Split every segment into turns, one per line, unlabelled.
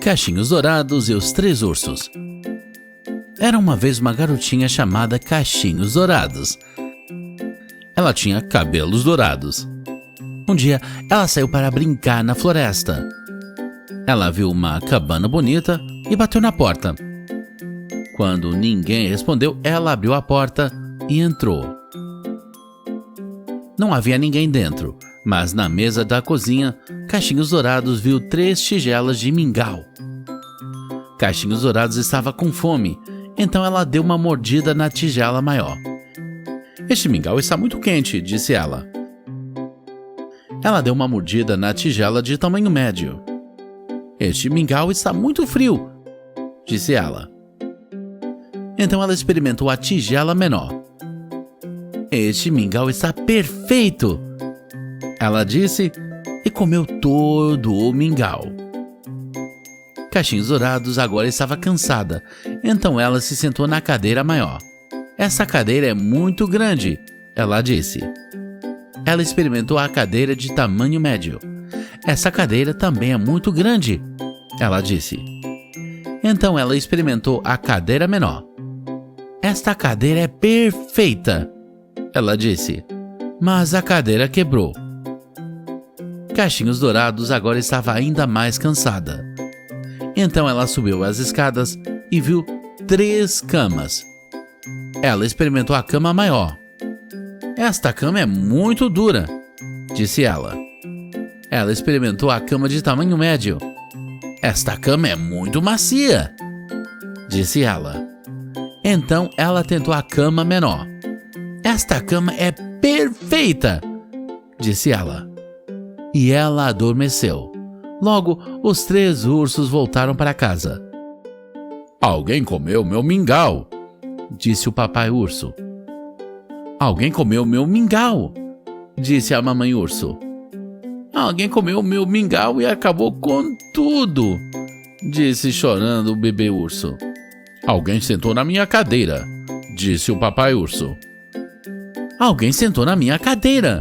Cachinhos Dourados e os Três Ursos. Era uma vez uma garotinha chamada Cachinhos Dourados. Ela tinha cabelos dourados. Um dia, ela saiu para brincar na floresta. Ela viu uma cabana bonita e bateu na porta. Quando ninguém respondeu, ela abriu a porta e entrou. Não havia ninguém dentro, mas na mesa da cozinha, Cachinhos Dourados viu 3 tigelas de mingau. Cachinhos Dourados estava com fome, então ela deu uma mordida na tigela maior. "Este mingau está muito quente", disse ela. Ela deu uma mordida na tigela de tamanho médio. "Este mingau está muito frio", disse ela. Então ela experimentou a tigela menor. "Este mingau está perfeito", ela disse e comeu todo o mingau. Cachinhos Dourados agora estava cansada, então ela se sentou na cadeira maior. "Essa cadeira é muito grande", ela disse. Ela experimentou a cadeira de tamanho médio. "Essa cadeira também é muito grande", ela disse. Então ela experimentou a cadeira menor. "Esta cadeira é perfeita", ela disse. Mas a cadeira quebrou. Cachinhos Dourados agora estava ainda mais cansada. Então ela subiu as escadas e viu 3 camas. Ela experimentou a cama maior. "Esta cama é muito dura", disse ela. Ela experimentou a cama de tamanho médio. "Esta cama é muito macia", disse ela. Então ela tentou a cama menor. "Esta cama é perfeita", disse ela. E ela adormeceu. Logo, os 3 ursos voltaram para casa. "Alguém comeu meu mingau", disse o papai urso. "Alguém comeu meu mingau", disse a mamãe urso. "Alguém comeu meu mingau e acabou com tudo", disse chorando o bebê urso. "Alguém sentou na minha cadeira", disse o papai urso. "Alguém sentou na minha cadeira",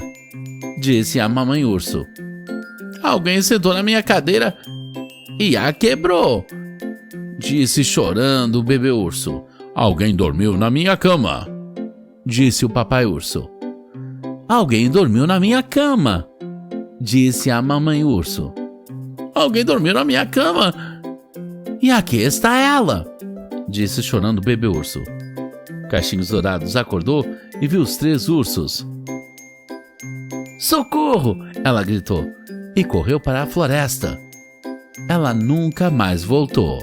disse a mamãe urso. "Alguém sentou na minha cadeira e a quebrou", disse chorando o bebê urso. "Alguém dormiu na minha cama", disse o papai urso. "Alguém dormiu na minha cama", disse a mamãe urso. "Alguém dormiu na minha cama e aqui está ela", disse chorando o bebê urso. Cachinhos Dourados acordou e viu os 3 ursos. "Socorro!", ela gritou e correu para a floresta. Ela nunca mais voltou.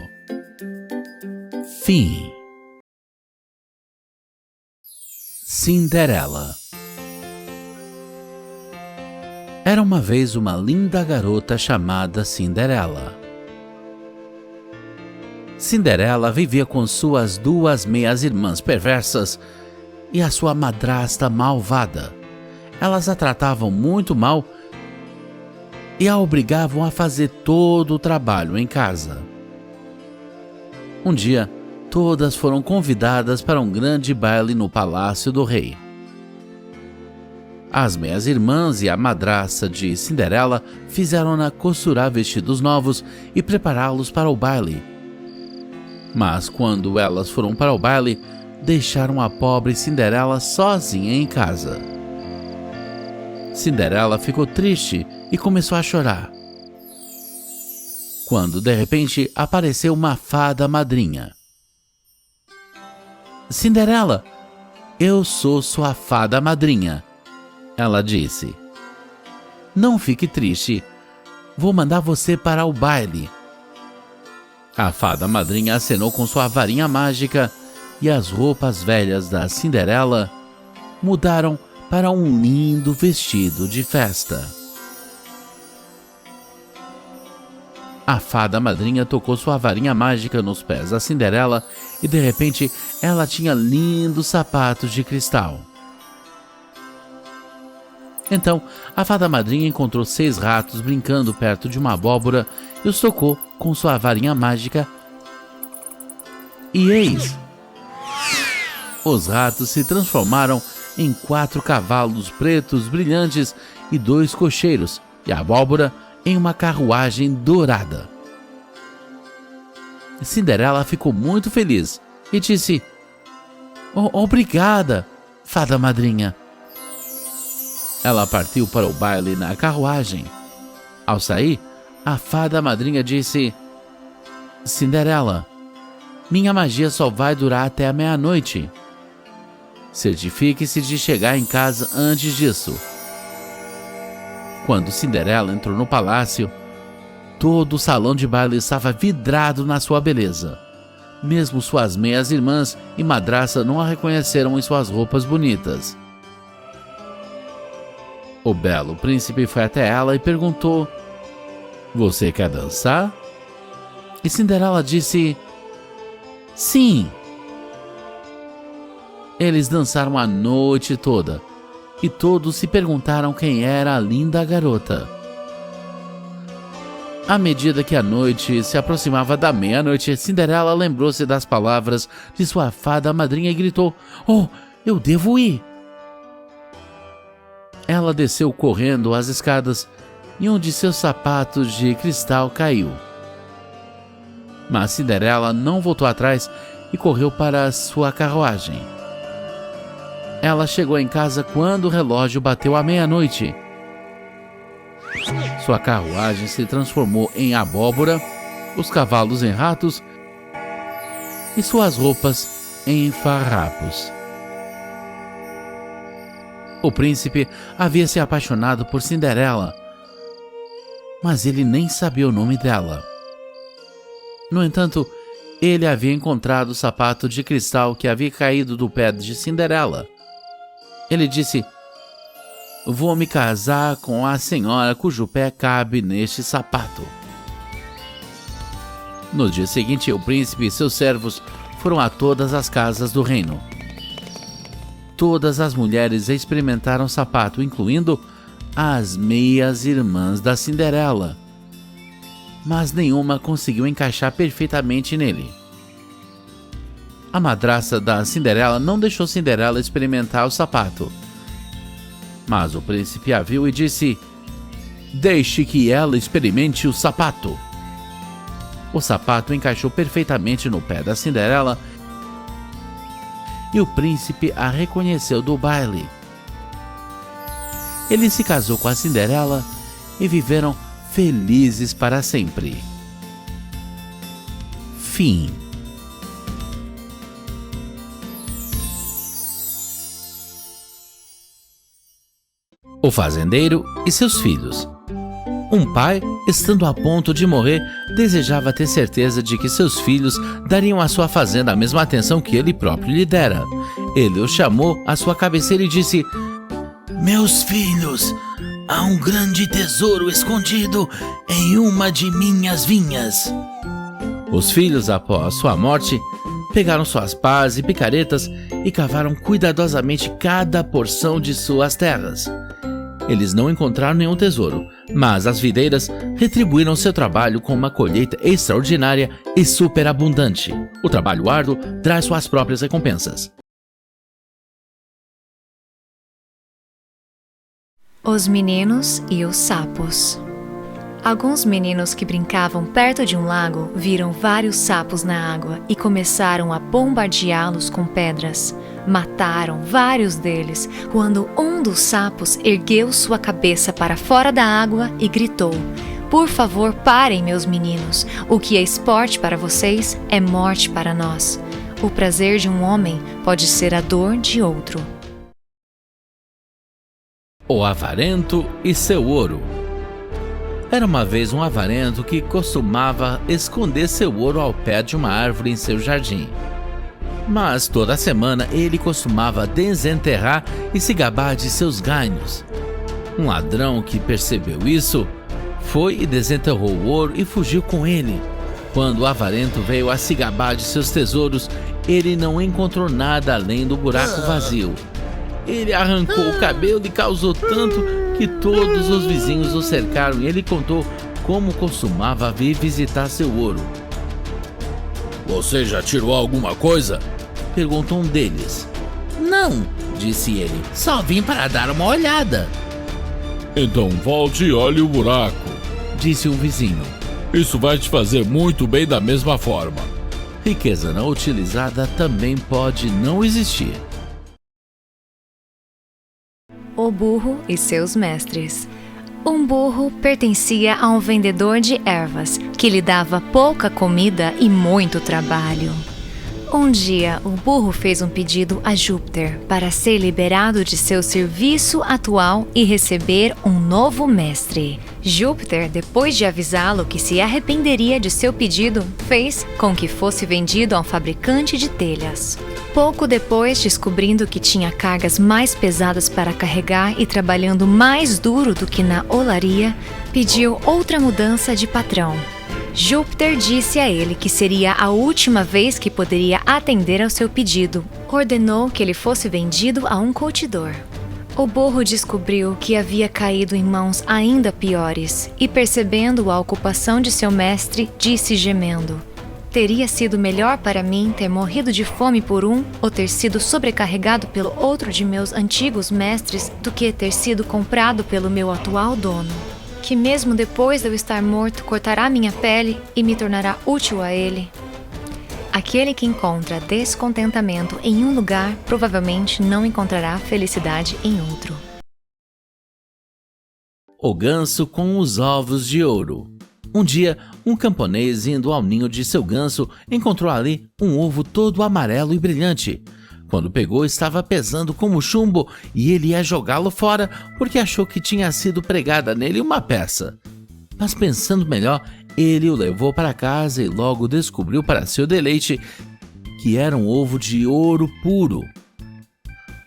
Fim. Cinderela. Era uma vez uma linda garota chamada Cinderela. Cinderela vivia com suas 2 meias-irmãs perversas e a sua madrasta malvada. Elas a tratavam muito mal e a obrigavam a fazer todo o trabalho em casa. Um dia, todas foram convidadas para um grande baile no palácio do rei. As meias-irmãs e a madrasta de Cinderela fizeram-na costurar vestidos novos e prepará-los para o baile. Mas quando elas foram para o baile, deixaram a pobre Cinderela sozinha em casa. Cinderela ficou triste e começou a chorar. Quando de repente apareceu uma fada madrinha. "Cinderela, eu sou sua fada madrinha", ela disse. "Não fique triste, vou mandar você para o baile." A fada madrinha acenou com sua varinha mágica e as roupas velhas da Cinderela mudaram para um lindo vestido de festa. A fada madrinha tocou sua varinha mágica nos pés da Cinderela e de repente ela tinha lindos sapatos de cristal. Então a fada madrinha encontrou 6 ratos brincando perto de uma abóbora e os tocou com sua varinha mágica. E eis! Os ratos se transformaram em 4 cavalos pretos brilhantes e 2 cocheiros, e a abóbora em uma carruagem dourada. Cinderela ficou muito feliz e disse: Obrigada, fada madrinha. Ela partiu para o baile na carruagem. Ao sair, a fada madrinha disse: Cinderela, minha magia só vai durar até a meia-noite. Certifique-se de chegar em casa antes disso. Quando Cinderela entrou no palácio, todo o salão de baile estava vidrado na sua beleza. Mesmo suas meias-irmãs e madraça não a reconheceram em suas roupas bonitas. O belo príncipe foi até ela e perguntou: Você quer dançar? E Cinderela disse: Sim. Eles dançaram a noite toda e todos se perguntaram quem era a linda garota. À medida que a noite se aproximava da meia-noite, Cinderela lembrou-se das palavras de sua fada madrinha e gritou: eu devo ir! Ela desceu correndo as escadas e um de seus sapatos de cristal caiu. Mas Cinderela não voltou atrás e correu para sua carruagem. Ela chegou em casa quando o relógio bateu a meia-noite. Sua carruagem se transformou em abóbora, os cavalos em ratos e suas roupas em farrapos. O príncipe havia se apaixonado por Cinderela, mas ele nem sabia o nome dela. No entanto, ele havia encontrado o sapato de cristal que havia caído do pé de Cinderela. Ele disse: Vou me casar com a senhora cujo pé cabe neste sapato. No dia seguinte, o príncipe e seus servos foram a todas as casas do reino. Todas as mulheres experimentaram o sapato, incluindo as meias-irmãs da Cinderela, mas nenhuma conseguiu encaixar perfeitamente nele. A madraça da Cinderela não deixou Cinderela experimentar o sapato, mas o príncipe a viu e disse: Deixe que ela experimente o sapato. O sapato encaixou perfeitamente no pé da Cinderela e o príncipe a reconheceu do baile. Ele se casou com a Cinderela e viveram felizes para sempre. Fim. O fazendeiro e seus filhos. Um pai, estando a ponto de morrer, desejava ter certeza de que seus filhos dariam à sua fazenda a mesma atenção que ele próprio lhe dera. Ele os chamou à sua cabeceira e disse: Meus filhos, há um grande tesouro escondido em uma de minhas vinhas. Os filhos, após sua morte, pegaram suas pás e picaretas e cavaram cuidadosamente cada porção de suas terras. Eles não encontraram nenhum tesouro, mas as videiras retribuíram seu trabalho com uma colheita extraordinária e superabundante. O trabalho árduo traz suas próprias recompensas.
Os meninos e os sapos. Alguns meninos que brincavam perto de um lago viram vários sapos na água e começaram a bombardeá-los com pedras. Mataram vários deles quando um dos sapos ergueu sua cabeça para fora da água e gritou: Por favor, parem, meus meninos. O que é esporte para vocês é morte para nós. O prazer de um homem pode ser a dor de outro.
O avarento e seu ouro. Era uma vez um avarento que costumava esconder seu ouro ao pé de uma árvore em seu jardim. Mas toda semana ele costumava desenterrar e se gabar de seus ganhos. Um ladrão que percebeu isso foi e desenterrou o ouro e fugiu com ele. Quando o avarento veio a se gabar de seus tesouros, ele não encontrou nada além do buraco vazio. Ele arrancou o cabelo e causou tanto que todos os vizinhos o cercaram e ele contou como costumava vir visitar seu ouro. Você já tirou alguma coisa? Perguntou um deles. Não, disse ele, só vim para dar uma olhada.
Então volte e olhe o buraco,
disse um vizinho.
Isso vai te fazer muito bem da mesma forma.
Riqueza não utilizada também pode não existir.
O burro e seus mestres. Um burro pertencia a um vendedor de ervas, que lhe dava pouca comida e muito trabalho. Um dia, o burro fez um pedido a Júpiter para ser liberado de seu serviço atual e receber um novo mestre. Júpiter, depois de avisá-lo que se arrependeria de seu pedido, fez com que fosse vendido a um fabricante de telhas. Pouco depois, descobrindo que tinha cargas mais pesadas para carregar e trabalhando mais duro do que na olaria, pediu outra mudança de patrão. Júpiter disse a ele que seria a última vez que poderia atender ao seu pedido. Ordenou que ele fosse vendido a um curtidor. O burro descobriu que havia caído em mãos ainda piores e, percebendo a ocupação de seu mestre, disse gemendo: "Teria sido melhor para mim ter morrido de fome por um ou ter sido sobrecarregado pelo outro de meus antigos mestres do que ter sido comprado pelo meu atual dono, que mesmo depois de eu estar morto cortará minha pele e me tornará útil a ele." Aquele que encontra descontentamento em um lugar provavelmente não encontrará felicidade em outro.
O ganso com os ovos de ouro. Um dia, um camponês indo ao ninho de seu ganso encontrou ali um ovo todo amarelo e brilhante. Quando pegou, estava pesando como chumbo e ele ia jogá-lo fora porque achou que tinha sido pregada nele uma peça. Mas pensando melhor, ele o levou para casa e logo descobriu para seu deleite que era um ovo de ouro puro.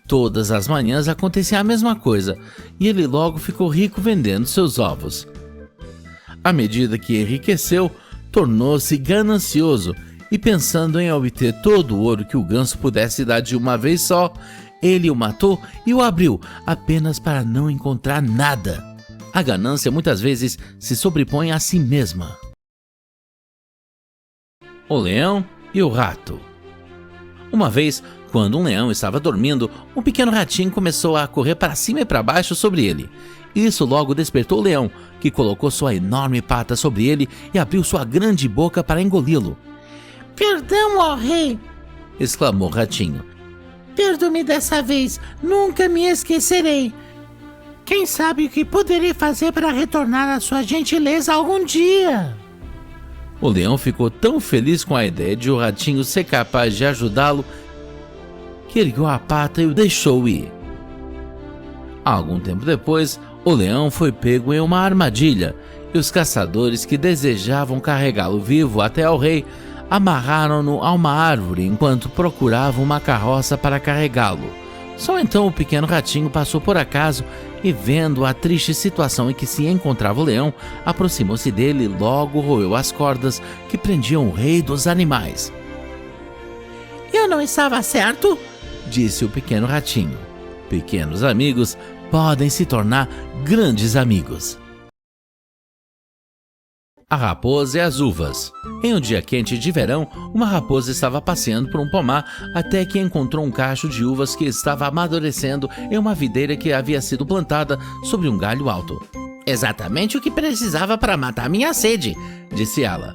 Todas as manhãs acontecia a mesma coisa e ele logo ficou rico vendendo seus ovos. À medida que enriqueceu, tornou-se ganancioso e, pensando em obter todo o ouro que o ganso pudesse dar de uma vez só, ele o matou e o abriu apenas para não encontrar nada. A ganância muitas vezes se sobrepõe a si mesma. O leão e o rato. Uma vez, quando um leão estava dormindo, um pequeno ratinho começou a correr para cima e para baixo sobre ele. Isso logo despertou o leão, que colocou sua enorme pata sobre ele e abriu sua grande boca para engoli-lo.
"Perdão, ó rei!"
exclamou o ratinho.
"Perdoe-me dessa vez, nunca me esquecerei. Quem sabe o que poderei fazer para retornar a sua gentileza algum dia?"
O leão ficou tão feliz com a ideia de o ratinho ser capaz de ajudá-lo que ergueu a pata e o deixou ir. Algum tempo depois, o leão foi pego em uma armadilha e os caçadores que desejavam carregá-lo vivo até ao rei amarraram-no a uma árvore enquanto procuravam uma carroça para carregá-lo. Só então o pequeno ratinho passou por acaso e, vendo a triste situação em que se encontrava o leão, aproximou-se dele e logo roeu as cordas que prendiam o rei dos animais.
"Eu não estava certo?"
disse o pequeno ratinho. Pequenos amigos podem se tornar grandes amigos. A raposa e as uvas. Em um dia quente de verão, uma raposa estava passeando por um pomar até que encontrou um cacho de uvas que estava amadurecendo em uma videira que havia sido plantada sobre um galho alto.
"Exatamente o que precisava para matar minha sede",
disse ela.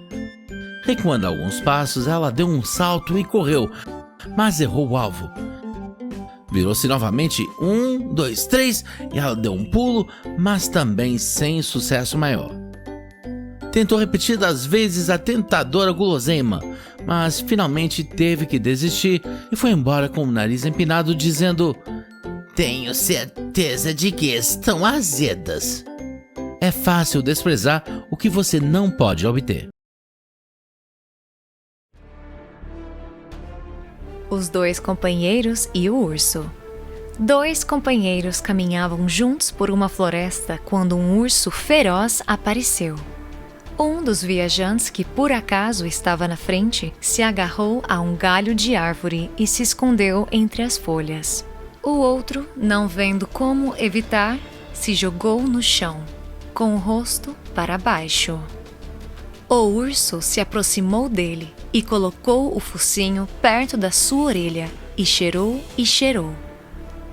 Recuando alguns passos, ela deu um salto e correu, mas errou o alvo. Virou-se novamente, 1, 2, 3, e ela deu um pulo, mas também sem sucesso maior. Tentou repetidas vezes a tentadora guloseima, mas finalmente teve que desistir e foi embora com o nariz empinado dizendo:
"Tenho certeza de que estão azedas."
É fácil desprezar o que você não pode obter.
Os dois companheiros e o urso. Dois companheiros caminhavam juntos por uma floresta quando um urso feroz apareceu. Um dos viajantes, que por acaso estava na frente, se agarrou a um galho de árvore e se escondeu entre as folhas. O outro, não vendo como evitar, se jogou no chão, com o rosto para baixo. O urso se aproximou dele e colocou o focinho perto da sua orelha e cheirou e cheirou.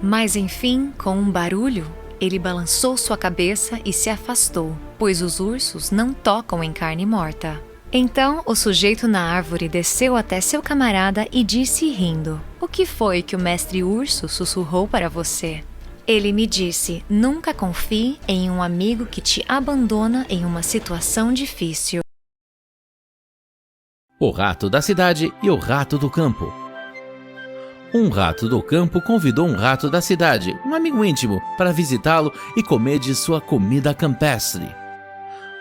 Mas enfim, com um barulho, ele balançou sua cabeça e se afastou, pois os ursos não tocam em carne morta. Então o sujeito na árvore desceu até seu camarada e disse rindo: "O que foi que o mestre urso sussurrou para você?" Ele me disse: "Nunca confie em um amigo que te abandona em uma situação difícil."
O rato da cidade e o rato do campo. Um rato do campo convidou um rato da cidade, um amigo íntimo, para visitá-lo e comer de sua comida campestre.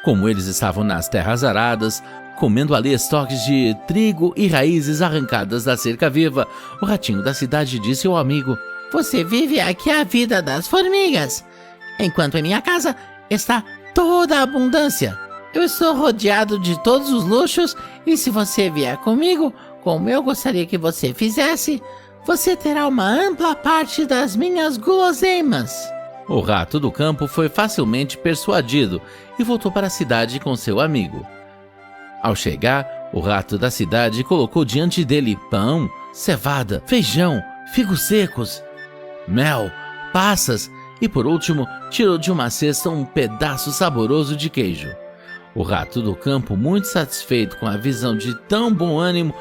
Como eles estavam nas terras aradas, comendo ali estoques de trigo e raízes arrancadas da cerca viva, o ratinho da cidade disse ao amigo:
"Você vive aqui a vida das formigas, enquanto em minha casa está toda a abundância. Eu estou rodeado de todos os luxos e se você vier comigo, como eu gostaria que você fizesse, você terá uma ampla parte das minhas guloseimas."
O rato do campo foi facilmente persuadido e voltou para a cidade com seu amigo. Ao chegar, o rato da cidade colocou diante dele pão, cevada, feijão, figos secos, mel, passas e, por último, tirou de uma cesta um pedaço saboroso de queijo. O rato do campo, muito satisfeito com a visão de tão bom ânimo,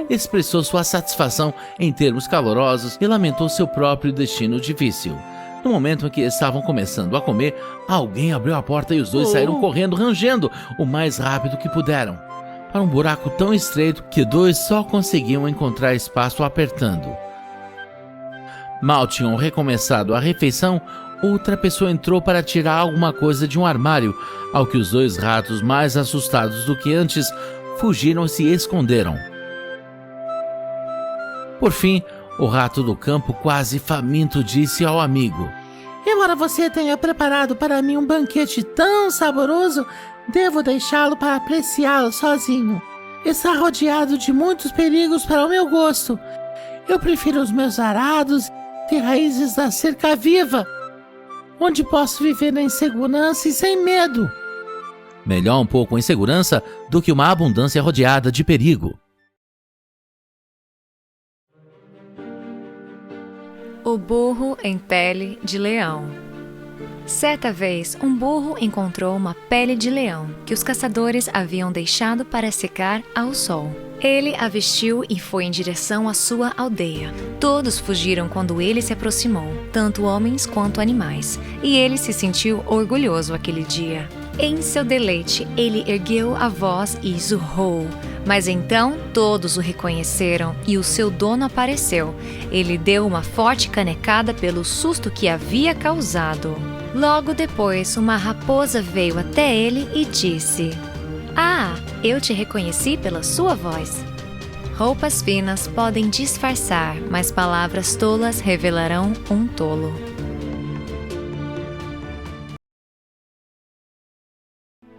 expressou sua satisfação em termos calorosos e lamentou seu próprio destino difícil. No momento em que estavam começando a comer, alguém abriu a porta e os dois saíram correndo, rangendo o mais rápido que puderam, para um buraco tão estreito que dois só conseguiam encontrar espaço apertando. Mal tinham recomeçado a refeição, outra pessoa entrou para tirar alguma coisa de um armário, ao que os dois ratos, mais assustados do que antes, fugiram e se esconderam. Por fim, o rato do campo, quase faminto, disse ao amigo:
"Embora você tenha preparado para mim um banquete tão saboroso, devo deixá-lo para apreciá-lo sozinho. Está rodeado de muitos perigos para o meu gosto. Eu prefiro os meus arados e raízes da cerca viva, onde posso viver em segurança e sem medo."
Melhor um pouco em segurança do que uma abundância rodeada de perigo.
O burro em pele de leão. Certa vez, um burro encontrou uma pele de leão que os caçadores haviam deixado para secar ao sol. Ele a vestiu e foi em direção à sua aldeia. Todos fugiram quando ele se aproximou, tanto homens quanto animais, e ele se sentiu orgulhoso aquele dia. Em seu deleite, ele ergueu a voz e zurrou. Mas então todos o reconheceram e o seu dono apareceu. Ele deu uma forte canecada pelo susto que havia causado. Logo depois, uma raposa veio até ele e disse: "Ah, eu te reconheci pela sua voz." Roupas finas podem disfarçar, mas palavras tolas revelarão um tolo.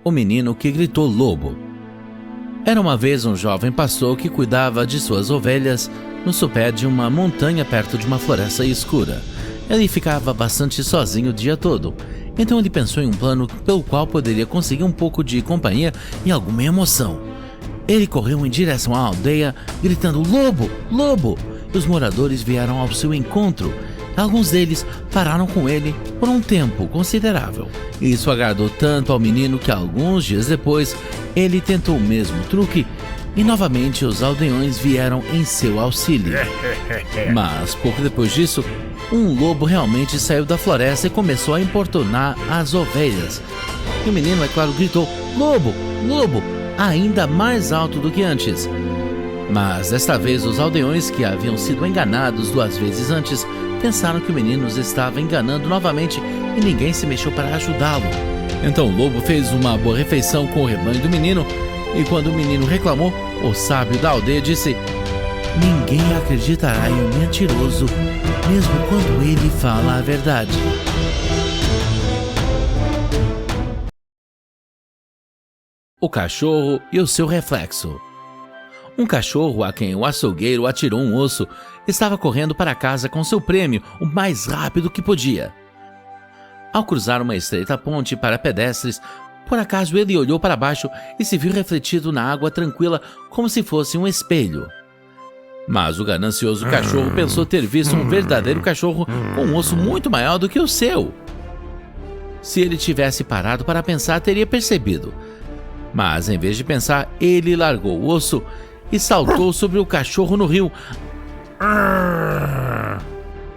O menino que gritou lobo. Era uma vez um jovem pastor que cuidava de suas ovelhas no sopé de uma montanha perto de uma floresta escura. Ele ficava bastante sozinho o dia todo, então ele pensou em um plano pelo qual poderia conseguir um pouco de companhia e alguma emoção. Ele correu em direção à aldeia, gritando "Lobo! Lobo!", e os moradores vieram ao seu encontro. Alguns deles pararam com ele por um tempo considerável. Isso agradou tanto ao menino que alguns dias depois ele tentou o mesmo truque e novamente os aldeões vieram em seu auxílio. Mas pouco depois disso, um lobo realmente saiu da floresta e começou a importunar as ovelhas. E o menino, é claro, gritou "Lobo! Lobo!", ainda mais alto do que antes. Mas desta vez os aldeões, que haviam sido enganados 2 vezes antes, pensaram que o menino os estava enganando novamente e ninguém se mexeu para ajudá-lo. Então o lobo fez uma boa refeição com o rebanho do menino e quando o menino reclamou, o sábio da aldeia disse: "Ninguém acreditará em um mentiroso, mesmo quando ele fala a verdade." O cachorro e o seu reflexo. Um cachorro a quem o açougueiro atirou um osso estava correndo para casa com seu prêmio o mais rápido que podia. Ao cruzar uma estreita ponte para pedestres, por acaso ele olhou para baixo e se viu refletido na água tranquila como se fosse um espelho. Mas o ganancioso cachorro pensou ter visto um verdadeiro cachorro com um osso muito maior do que o seu. Se ele tivesse parado para pensar, teria percebido. Mas, em vez de pensar, ele largou o osso e saltou sobre o cachorro no rio.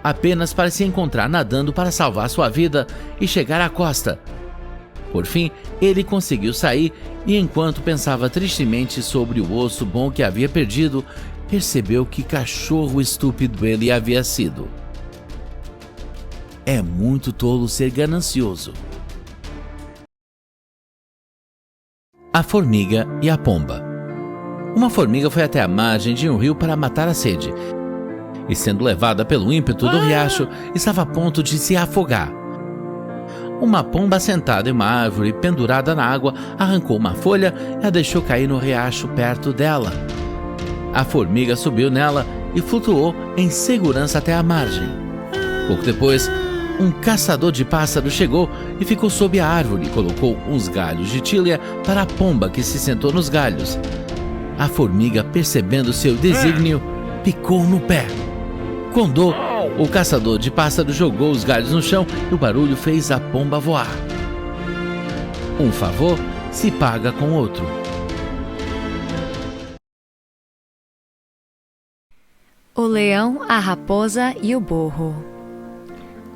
Apenas para se encontrar nadando para salvar sua vida e chegar à costa. Por fim, ele conseguiu sair e, enquanto pensava tristemente sobre o osso bom que havia perdido, percebeu que cachorro estúpido ele havia sido. É muito tolo ser ganancioso. A formiga e a pomba. Uma formiga foi até a margem de um rio para matar a sede, e sendo levada pelo ímpeto do riacho, estava a ponto de se afogar. Uma pomba sentada em uma árvore pendurada na água arrancou uma folha e a deixou cair no riacho perto dela. A formiga subiu nela e flutuou em segurança até a margem. Pouco depois, um caçador de pássaros chegou e ficou sob a árvore e colocou uns galhos de tília para a pomba que se sentou nos galhos. A formiga, percebendo seu desígnio, picou no pé. Com dor, o caçador de pássaros jogou os galhos no chão e o barulho fez a pomba voar. Um favor se paga com outro.
O leão, a raposa e o burro.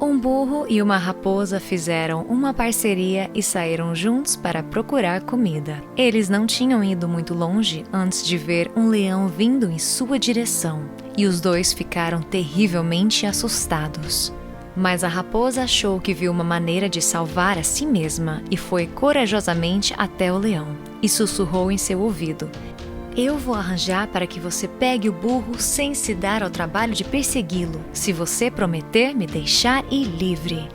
Um burro e uma raposa fizeram uma parceria e saíram juntos para procurar comida. Eles não tinham ido muito longe antes de ver um leão vindo em sua direção, e os dois ficaram terrivelmente assustados. Mas a raposa achou que viu uma maneira de salvar a si mesma e foi corajosamente até o leão e sussurrou em seu ouvido: "Eu vou arranjar para que você pegue o burro sem se dar ao trabalho de persegui-lo, se você prometer me deixar ir livre."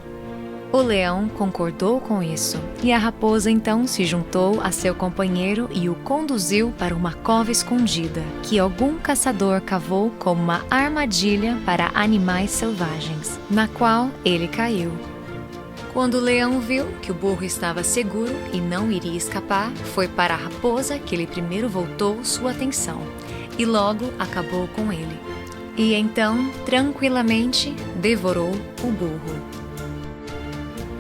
O leão concordou com isso, e a raposa então se juntou a seu companheiro e o conduziu para uma cova escondida, que algum caçador cavou como uma armadilha para animais selvagens, na qual ele caiu. Quando o leão viu que o burro estava seguro e não iria escapar, foi para a raposa que ele primeiro voltou sua atenção, e logo acabou com ele. E então, tranquilamente, devorou o burro.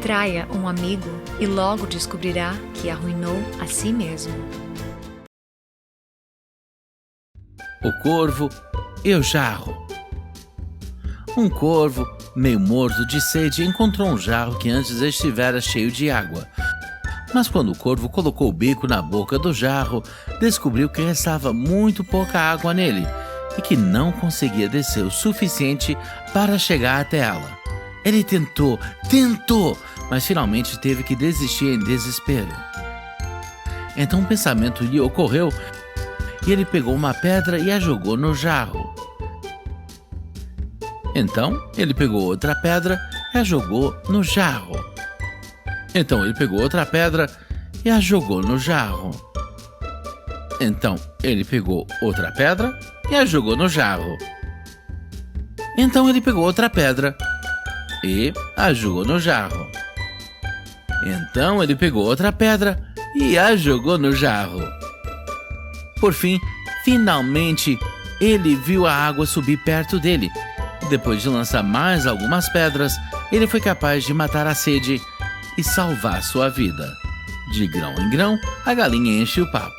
Traia um amigo e logo descobrirá que arruinou a si mesmo.
O corvo e o jarro. Um corvo, meio morto de sede, encontrou um jarro que antes estivera cheio de água. Mas quando o corvo colocou o bico na boca do jarro, descobriu que restava muito pouca água nele e que não conseguia descer o suficiente para chegar até ela. Ele tentou, mas finalmente teve que desistir em desespero. Então um pensamento lhe ocorreu e ele pegou uma pedra e a jogou no jarro. Então ele pegou outra pedra e a jogou no jarro. Então ele pegou outra pedra e a jogou no jarro. Então ele pegou outra pedra e a jogou no jarro. Então ele pegou outra pedra e a jogou no jarro. Então ele pegou outra pedra e a jogou no jarro. Por fim, finalmente, ele viu a água subir perto dele. Depois de lançar mais algumas pedras, ele foi capaz de matar a sede e salvar sua vida. De grão em grão, a galinha enche o papo.